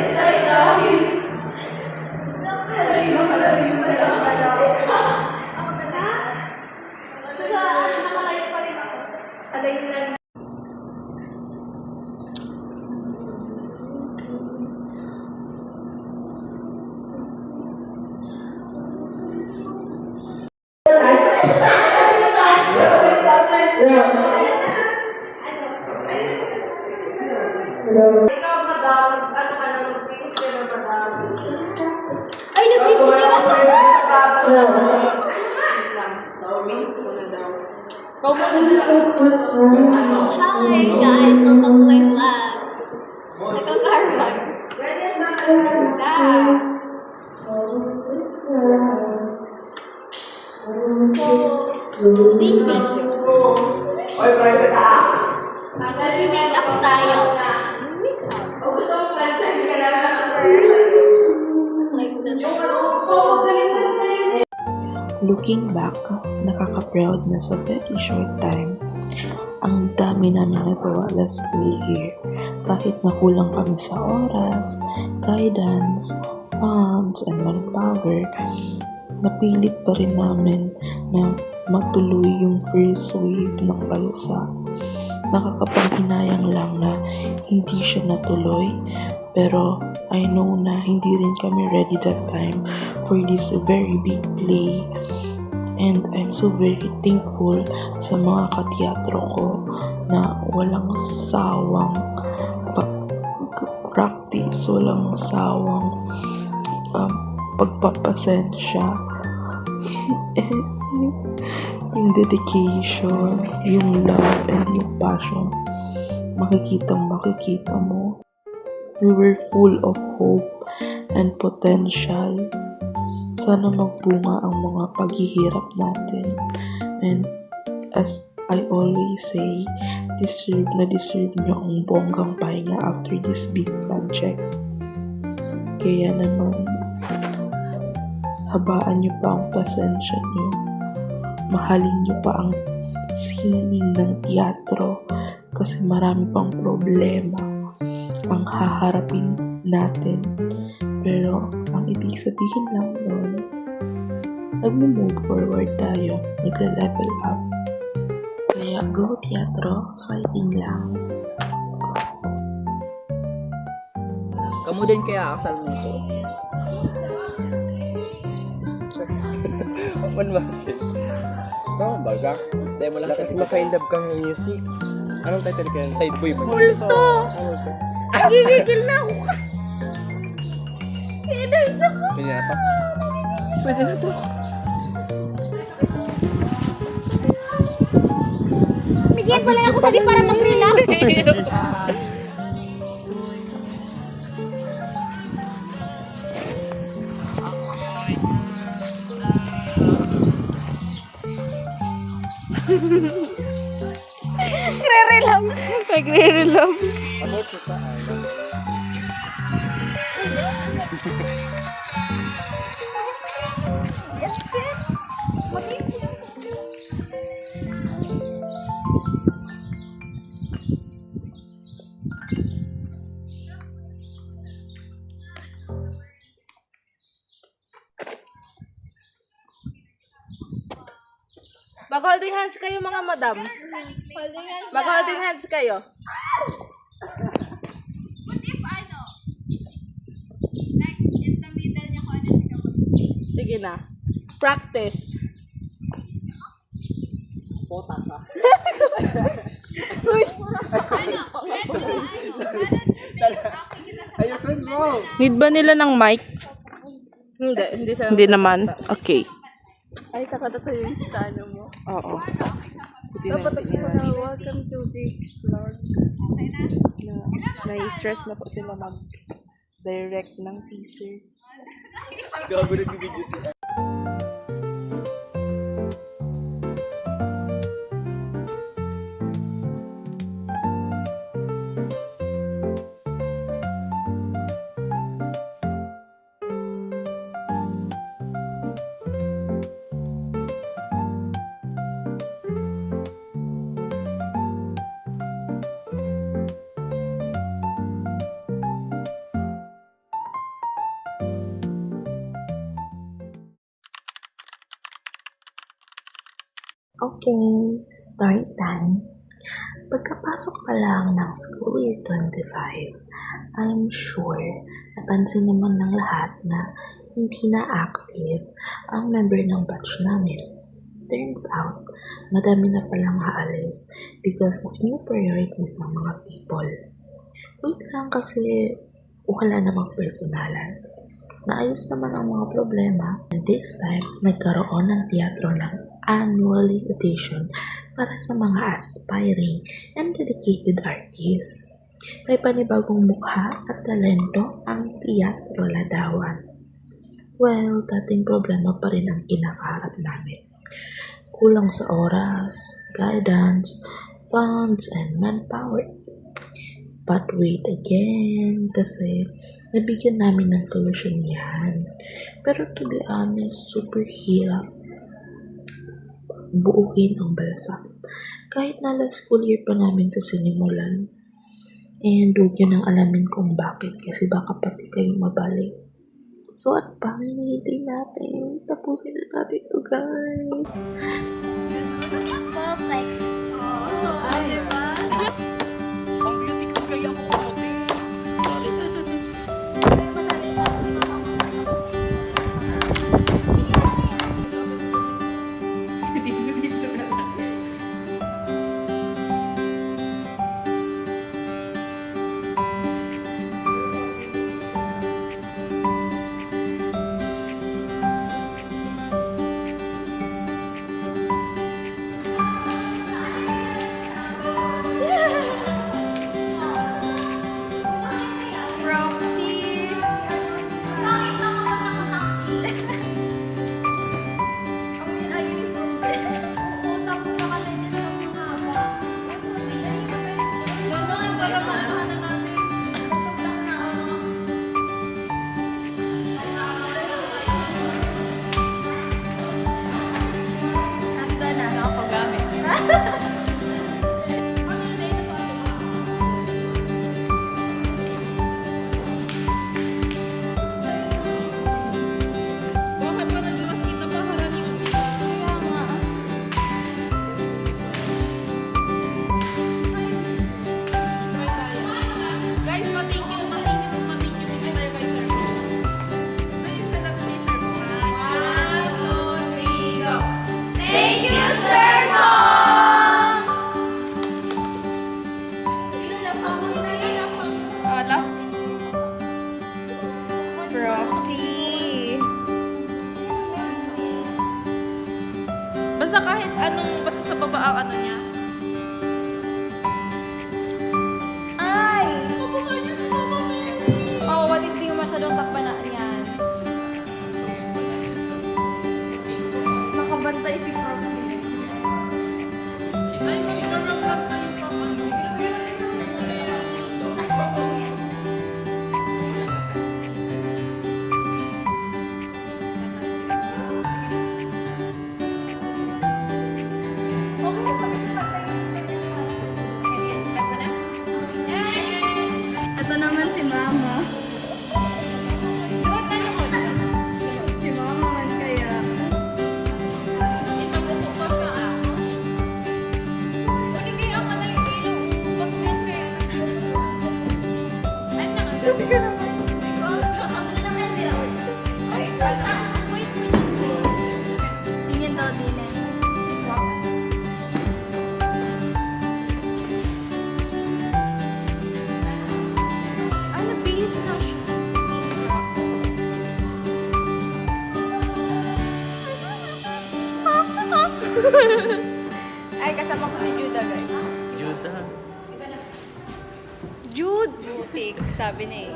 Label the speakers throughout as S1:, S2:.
S1: sa ilalim. Nakalayo pala ako. Ako ba na? Nakalayo pa rin ako. Alayo na rin.
S2: Ikaw, madam, ano ka naman, please, pero madam.
S1: Ay, nagtipunin ako!
S2: Means mo na daw.
S1: Hi guys, welcome to my vlog. Nagkaka-vlog. So, today's video.
S2: Oy, private
S1: Meet up tayo.
S2: O gusto mo plancha, ka lang
S1: Like that.
S3: Looking back, nakaka-proud na sa very short time. Ang dami namin nagawa last school year. Kahit nakulang kami sa oras, guidance, funds, and manpower, napilit pa rin namin na matuloy yung first wave ng bansa. Nakakapanghinayang lang na hindi siya natuloy, pero I know na hindi rin kami ready that time for this very big play. And I'm so very thankful sa mga kateatro ko na walang sawang practice, walang sawang pagpapasensya. Yung dedication, yung love, and yung passion, makikita mo. We were full of hope and potential. Sana magbunga ang mga paghihirap natin. And as I always say, deserve nyo ang bonggang pahinga after this big project. Kaya naman, habaan nyo pa ang pasensya nyo. Mahalin nyo pa ang sining ng teatro kasi marami pang problema ang haharapin natin. Pero ang ibig sabihin lang nun, nag-move forward tayo, nagla-level up. Kaya go teatro, fighting lang.
S4: Kamu din kaya akasal mo ko? One masin. Oh, baga. Dahil mo lang kasi maka-in love kang music. Anong title ka yun? Side boy man.
S1: Multo! Gigigil na ako.
S4: Pwede na to? Pwede na to.
S1: Bigyan pa lang ako sa di para mag-relax. Nagre-relapse.
S4: About sa saan?
S2: Mag-holding hands kayo, mga madam.
S1: Holding hands.
S2: Mag-holding hands kayo.
S1: What if ano? Like, in the middle niya ko ano siya
S2: Sige na. Practice.
S4: Pota ka. Ayusin mo!
S2: Need ba nila ng mic? Hindi sa... Hindi naman. Okay.
S5: Ay, takata yung sa ano mo.
S2: Oo.
S5: Dapat na welcome to Big Vlog. Na-stress na po sila mag-direct ng teaser.
S4: Gago na video siya.
S3: Okay, story time. Pagkapasok pa lang ng school year 25, I'm sure napansin naman ng lahat na hindi na active ang member ng batch namin. Turns out, madami na palang haalis because of new priorities ng mga people. Wait lang kasi wala namang personalan. Naayos naman ang mga problema, and this time, nagkaroon ng teatro ng annual edition para sa mga aspiring and dedicated artists. May panibagong mukha at talento ang Teatro Ladawan. Well, dating problema pa rin ang kinakaharap namin. Kulang sa oras, guidance, funds, and manpower. But wait again, kasi nabigyan namin ng solusyon yan. Pero to be honest, super hirap buuin ang balsa. Kahit na last school year pa namin to sinimulan. And huwag yun ang alamin kung bakit, kasi baka pati kayo mabalik. So at pa, hinihintay natin. Tapusin na natin ito, guys.
S1: Perfect. Oh, diba?
S4: Ang beauty ko kaya mo konti.
S1: Roxy. Oo, tapos nakalinis ng mga haba. Gano'n, para maano natin. Handa na, nakapagamit.
S2: Bakit pa naglamas kita pa harani?
S1: Kaya nga.
S2: Try tayo. Guys, ma-thank you si tayo kay sir. Dahil sa natin kay sir. 1, 2, 3, go!
S1: Thank you, Sir Dong!
S2: Love.
S5: Roxy.
S2: Basta kahit anong, basta sa baba ang ano niya.
S5: Ay! Oh, what if di mo masyadong takbanaan yan?
S1: Nakabantay si Proxy.
S2: Ay, mag-vlog sa yung papa.
S1: Ito naman si Mama. Si Mama man kaya.
S2: Ito bukas ka ah. Kunin kayo ang malay kayo. Pag din kayo. Ay, nakagabi ka naman.
S1: Wait, tingin daw din eh. Ay, nagbihis na siya.
S5: Ay, kasama ko si Judah, guys.
S4: Juda.
S5: Jude! Butik, sabi na eh.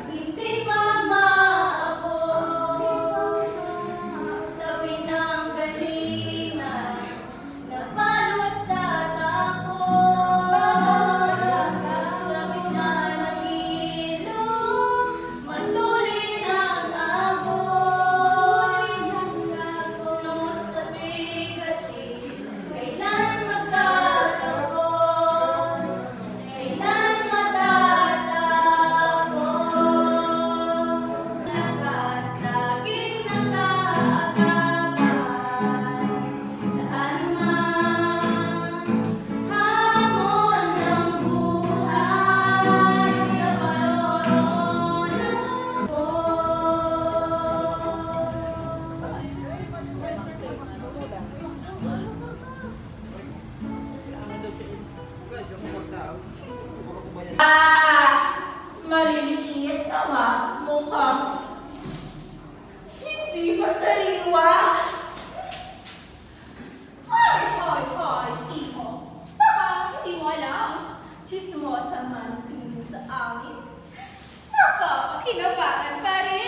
S1: Hindi pa maabot sa pinanggalingan na balot sa takot sa gitna ng ilog
S6: maliliit naman, mukhang hindi masaliwa.
S1: Hoy, hoy, hoy, iho. Baka hindi mo alam. Chismosa man tingin sa amin. Nakakakinabangan pa rin.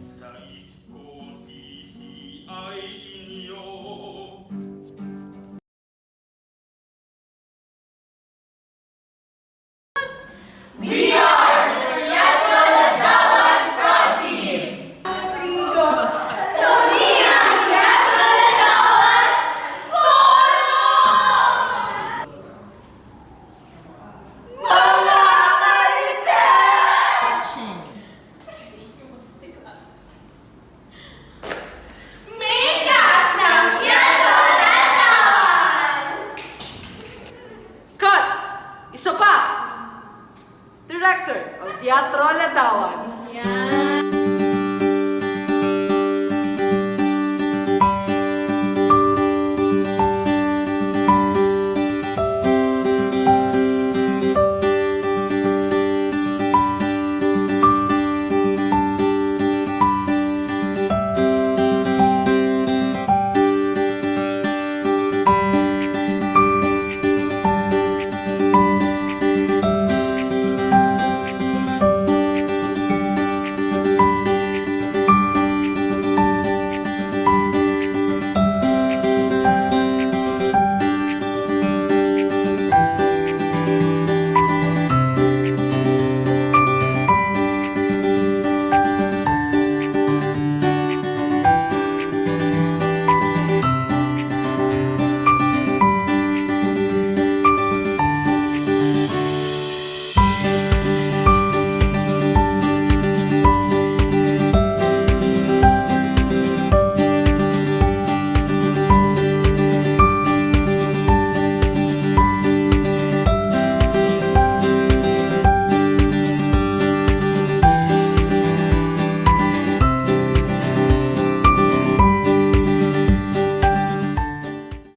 S7: Sa isip ko ang sisi ay inyo.
S2: Cut! Isa pa! Director of Teatro Ladawan.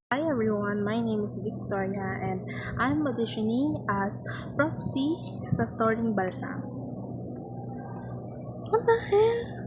S5: Hi everyone, my name is Victoria and I'm auditioning as Prof. C sa Storing Balsam. What the hell?